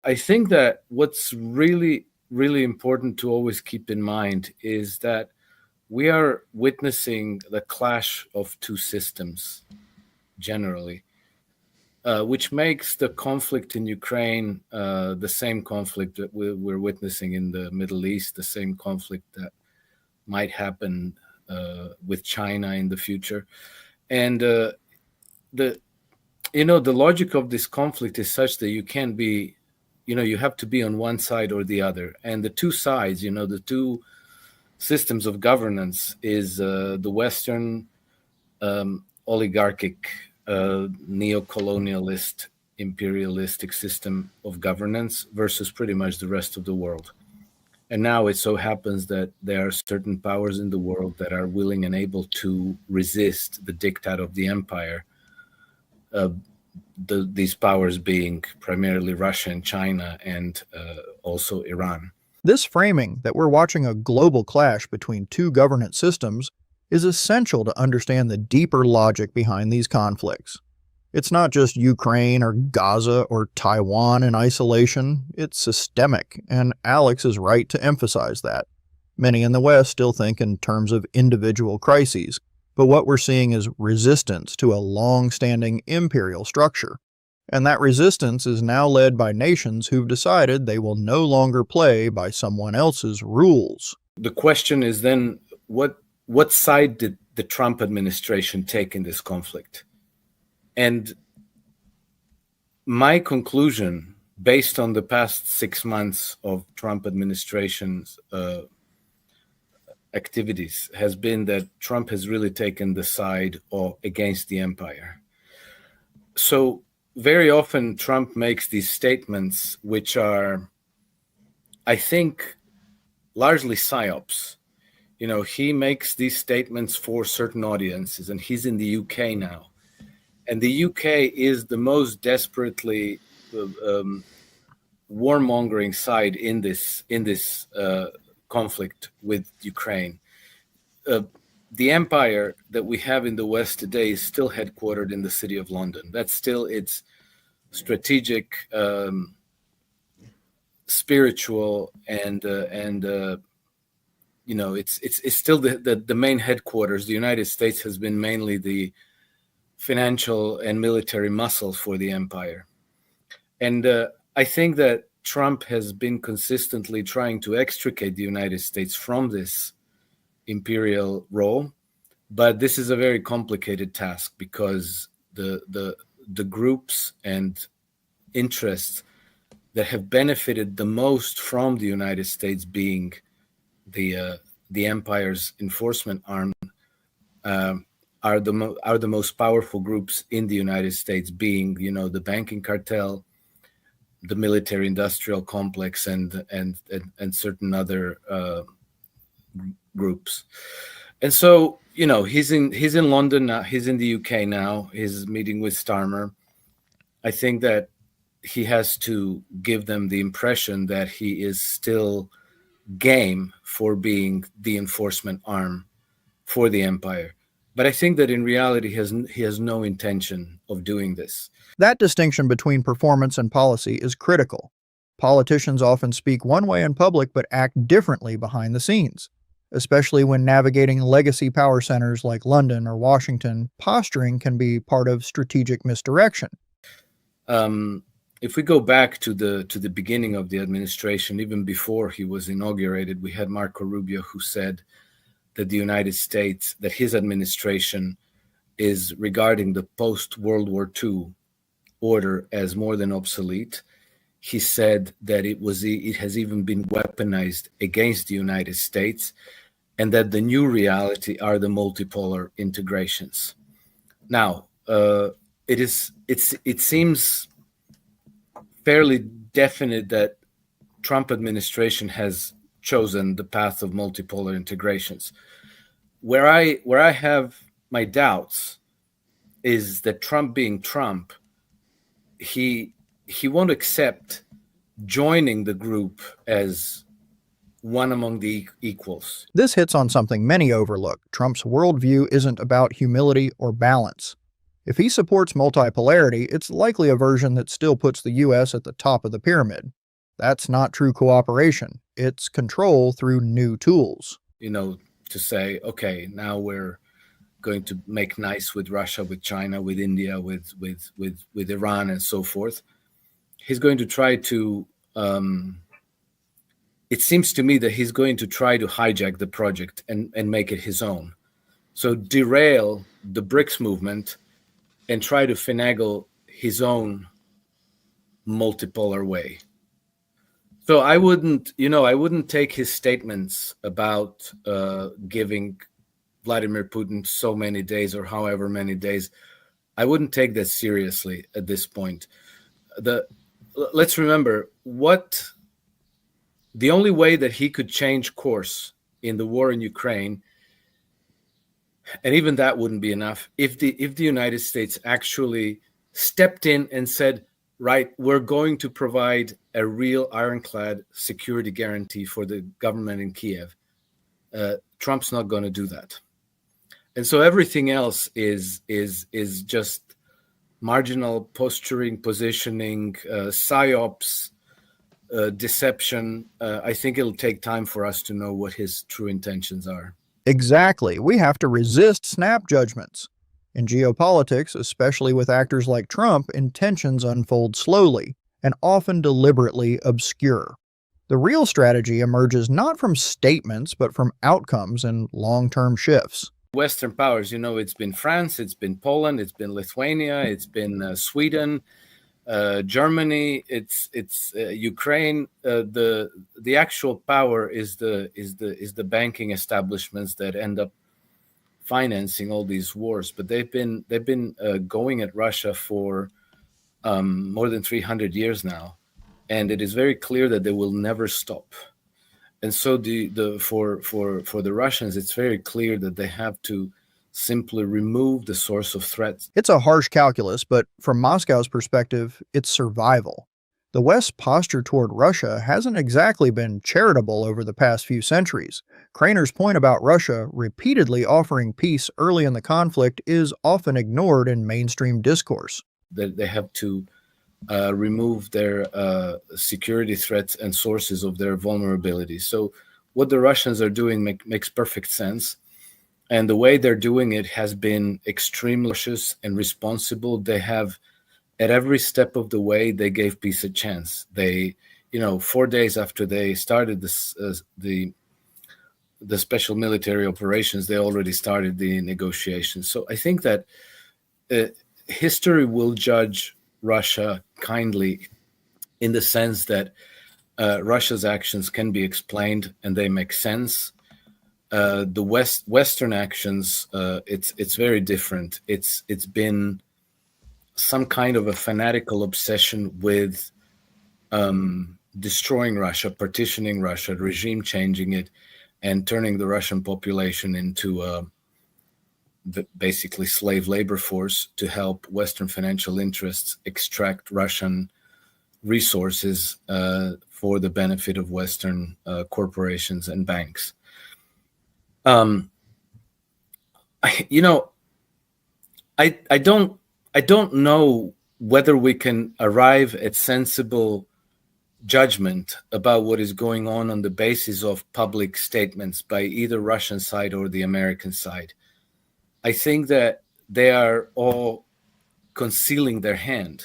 I think that what's really, really important to always keep in mind is that we are witnessing the clash of two systems generally, which makes the conflict in Ukraine the same conflict that we're witnessing in the Middle East, the same conflict that might happen with China in the future. And the the logic of this conflict is such that you can't be, you have to be on one side or the other. And the two sides, the two systems of governance is the Western oligarchic, neo-colonialist, imperialistic system of governance versus pretty much the rest of the world. And now it so happens that there are certain powers in the world that are willing and able to resist the diktat of the empire. These powers being primarily Russia and China, and also Iran. This framing that we're watching a global clash between two governance systems is essential to understand the deeper logic behind these conflicts. It's not just Ukraine or Gaza or Taiwan in isolation, it's systemic, and Alex is right to emphasize that. Many in the West still think in terms of individual crises, but what we're seeing is resistance to a long-standing imperial structure. And that resistance is now led by nations who've decided they will no longer play by someone else's rules. The question is then, what side did the Trump administration take in this conflict? And my conclusion, based on the past 6 months of Trump administration's activities, has been that Trump has really taken the side against the empire. So very often Trump makes these statements which are, I think, largely psyops. He makes these statements for certain audiences, and he's in the UK now. And the UK is the most desperately warmongering side in this conflict with Ukraine. The empire that we have in the West today is still headquartered in the city of London. That's still its strategic, spiritual, and it's still the main headquarters. The United States has been mainly the financial and military muscle for the empire. And I think that Trump has been consistently trying to extricate the United States from this imperial role, but this is a very complicated task because the groups and interests that have benefited the most from the United States being the empire's enforcement arm are the most powerful groups in the United States, being the banking cartel, the military-industrial complex, and certain other groups. And so he's in London now. He's in the UK now. He's meeting with Starmer. I think that he has to give them the impression that he is still game for being the enforcement arm for the empire. But I think that in reality, he has no intention of doing this. That distinction between performance and policy is critical. Politicians often speak one way in public but act differently behind the scenes. Especially when navigating legacy power centers like London or Washington, posturing can be part of strategic misdirection. If we go back to the beginning of the administration, even before he was inaugurated, we had Marco Rubio who said that the United States, that his administration is regarding the post-World War II order as more than obsolete. He said that it has even been weaponized against the United States, and that the new reality are the multipolar integrations. Now, it seems fairly definite that Trump administration has chosen the path of multipolar integrations. Where I have my doubts is that Trump being Trump, he won't accept joining the group as one among the equals. This hits on something many overlook. Trump's worldview isn't about humility or balance. If he supports multipolarity, it's likely a version that still puts the US at the top of the pyramid. That's not true cooperation, it's control through new tools. To say, okay, now we're going to make nice with Russia, with China, with India, with Iran, and so forth. He's going to try to. It seems to me that he's going to try to hijack the project and make it his own. So derail the BRICS movement and try to finagle his own multipolar way. So I wouldn't take his statements about giving Vladimir Putin so many days or however many days. I wouldn't take that seriously at this point. Let's remember the only way that he could change course in the war in Ukraine, and even that wouldn't be enough, if the United States actually stepped in and said, right, we're going to provide a real ironclad security guarantee for the government in Kiev. Trump's not going to do that. And so everything else is just marginal posturing, positioning, psyops, deception. I think it'll take time for us to know what his true intentions are. Exactly. We have to resist snap judgments. In geopolitics, especially with actors like Trump, intentions unfold slowly and often deliberately obscure. The real strategy emerges not from statements, but from outcomes and long-term shifts. Western powers, it's been France, it's been Poland, it's been Lithuania, it's been Sweden, Germany, it's Ukraine. The actual power is the banking establishments that end up financing all these wars. But they've been going at Russia for more than 300 years now, and it is very clear that they will never stop. And so for the Russians, it's very clear that they have to simply remove the source of threats. It's a harsh calculus, but from Moscow's perspective, it's survival. The West's posture toward Russia hasn't exactly been charitable over the past few centuries. Krainer's point about Russia repeatedly offering peace early in the conflict is often ignored in mainstream discourse. They have to remove their security threats and sources of their vulnerability. So what the Russians are doing makes perfect sense. And the way they're doing it has been extremely cautious and responsible. They have, at every step of the way, they gave peace a chance. They, 4 days after they started the special military operations, they already started the negotiations. So I think that history will judge Russia kindly, in the sense that Russia's actions can be explained and they make sense. The Western actions, it's very different. It's been some kind of a fanatical obsession with destroying Russia, partitioning Russia, regime changing it, and turning the Russian population into basically slave labor force to help Western financial interests extract Russian resources for the benefit of Western corporations and banks. I don't know whether we can arrive at sensible judgment about what is going on the basis of public statements by either Russian side or the American side. I think that they are all concealing their hand.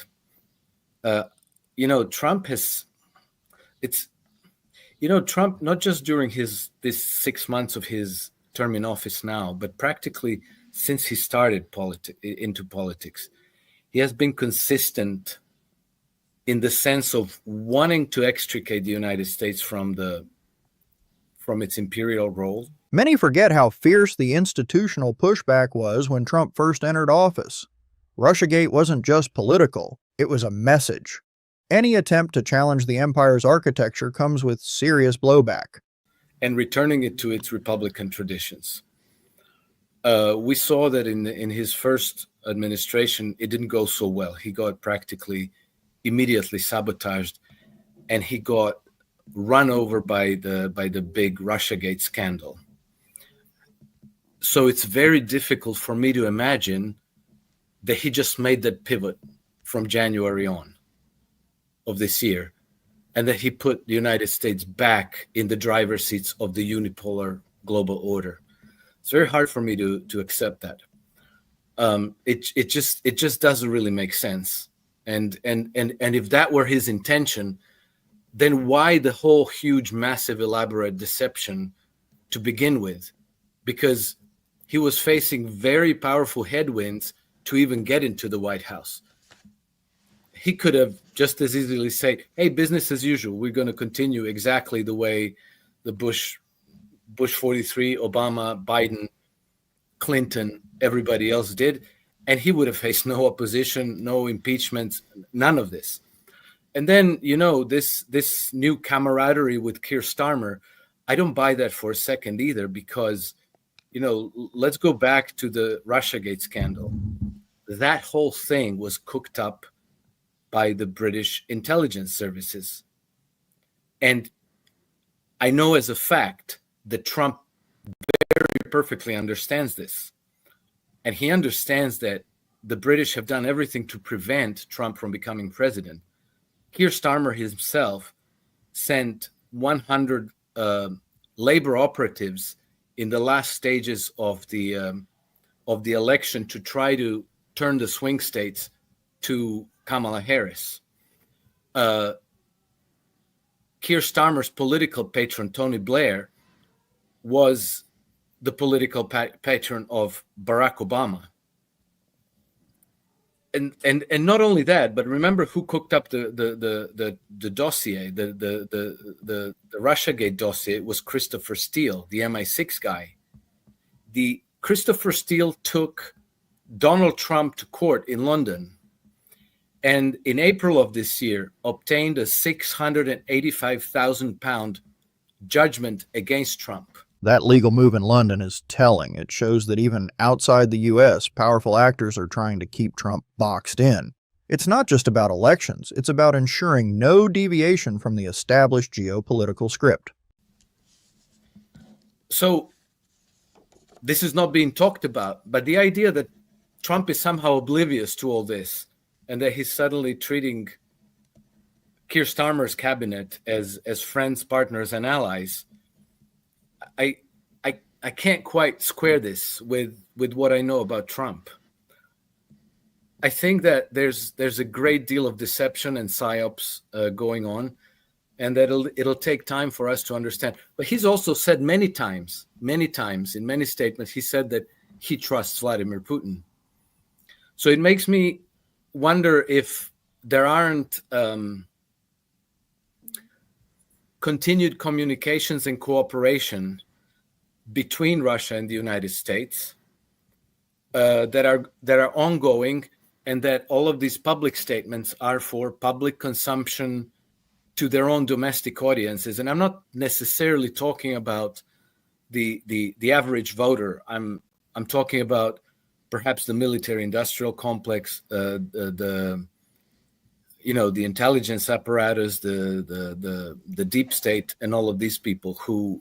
Trump has, Trump, not just during this 6 months of his term in office now, but practically since he started into politics, he has been consistent in the sense of wanting to extricate the United States from its imperial role. Many forget how fierce the institutional pushback was when Trump first entered office. Russiagate wasn't just political, it was a message. Any attempt to challenge the empire's architecture comes with serious blowback. And returning it to its Republican traditions. We saw that in his first administration, it didn't go so well. He got practically immediately sabotaged, and he got run over by the big Russiagate scandal. So it's very difficult for me to imagine that he just made that pivot from January on of this year, and that he put the United States back in the driver's seats of the unipolar global order. It's very hard for me to accept that. It just doesn't really make sense. And if that were his intention, then why the whole huge, massive, elaborate deception to begin with? Because he was facing very powerful headwinds to even get into the White House. He could have just as easily said, hey, business as usual. We're going to continue exactly the way the Bush 43, Obama, Biden, Clinton, everybody else did. And he would have faced no opposition, no impeachment, none of this. And then, this new camaraderie with Keir Starmer, I don't buy that for a second either, because, let's go back to the Russiagate scandal. That whole thing was cooked up by the British intelligence services. And I know as a fact that Trump very perfectly understands this. And he understands that the British have done everything to prevent Trump from becoming president. Keir Starmer himself sent 100 labor operatives in the last stages of the election to try to turn the swing states to Kamala Harris. Keir Starmer's political patron, Tony Blair, was the political patron of Barack Obama. And not only that, but remember who cooked up the dossier, the Russiagate dossier was Christopher Steele, the MI6 guy. The Christopher Steele took Donald Trump to court in London, and in April of this year obtained a £685,000 judgment against Trump. That legal move in London is telling. It shows that even outside the U.S., powerful actors are trying to keep Trump boxed in. It's not just about elections. It's about ensuring no deviation from the established geopolitical script. So this is not being talked about, but the idea that Trump is somehow oblivious to all this and that he's suddenly treating Keir Starmer's cabinet as friends, partners, and allies, I can't quite square this with what I know about Trump. I think that there's a great deal of deception and psyops going on, and that it'll take time for us to understand. But he's also said many times, in many statements, he said that he trusts Vladimir Putin. So it makes me wonder if there aren't continued communications and cooperation between Russia and the United States that are ongoing, and that all of these public statements are for public consumption to their own domestic audiences. And I'm not necessarily talking about the average voter. I'm talking about perhaps the military-industrial complex, the intelligence apparatus, the deep state, and all of these people who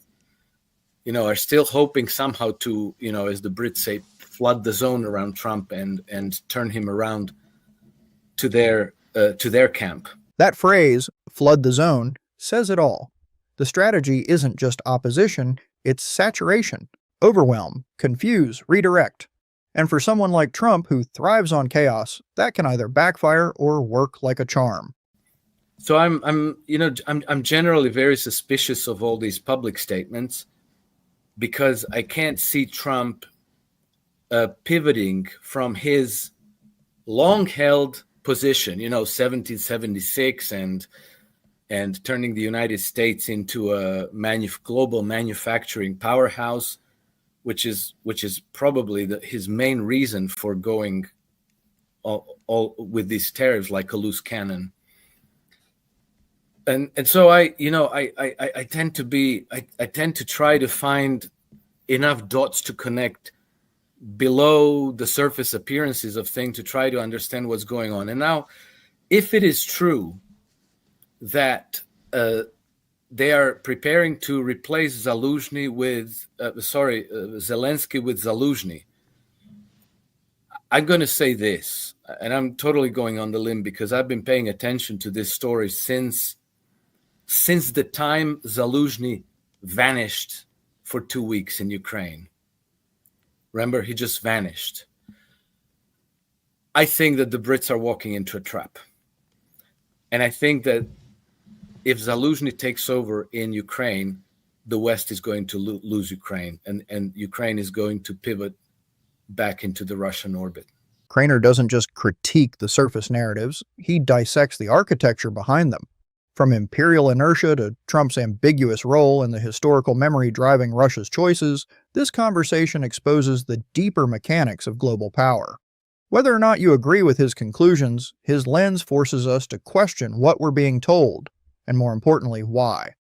are still hoping somehow to, as the Brits say, flood the zone around Trump and turn him around to their camp. That phrase, flood the zone, says it all. The strategy isn't just opposition, it's saturation, overwhelm, confuse, redirect. And for someone like Trump who thrives on chaos, that can either backfire or work like a charm. So I'm generally very suspicious of all these public statements, because I can't see Trump pivoting from his long-held position, 1776, and turning the United States into a global manufacturing powerhouse, which is probably his main reason for going all with these tariffs like a loose cannon. And so I tend to try to find enough dots to connect below the surface appearances of things to try to understand what's going on. And now, if it is true that they are preparing to replace Zelensky with Zaluzhny, I'm going to say this, and I'm totally going on the limb because I've been paying attention to this story since the time Zaluzhny vanished for 2 weeks in Ukraine. Remember, he just vanished. I think that the Brits are walking into a trap. And I think that if Zaluzhny takes over in Ukraine, the West is going to lose Ukraine, and Ukraine is going to pivot back into the Russian orbit. Krainer doesn't just critique the surface narratives, he dissects the architecture behind them. From imperial inertia to Trump's ambiguous role in the historical memory driving Russia's choices, this conversation exposes the deeper mechanics of global power. Whether or not you agree with his conclusions, his lens forces us to question what we're being told, and more importantly, why.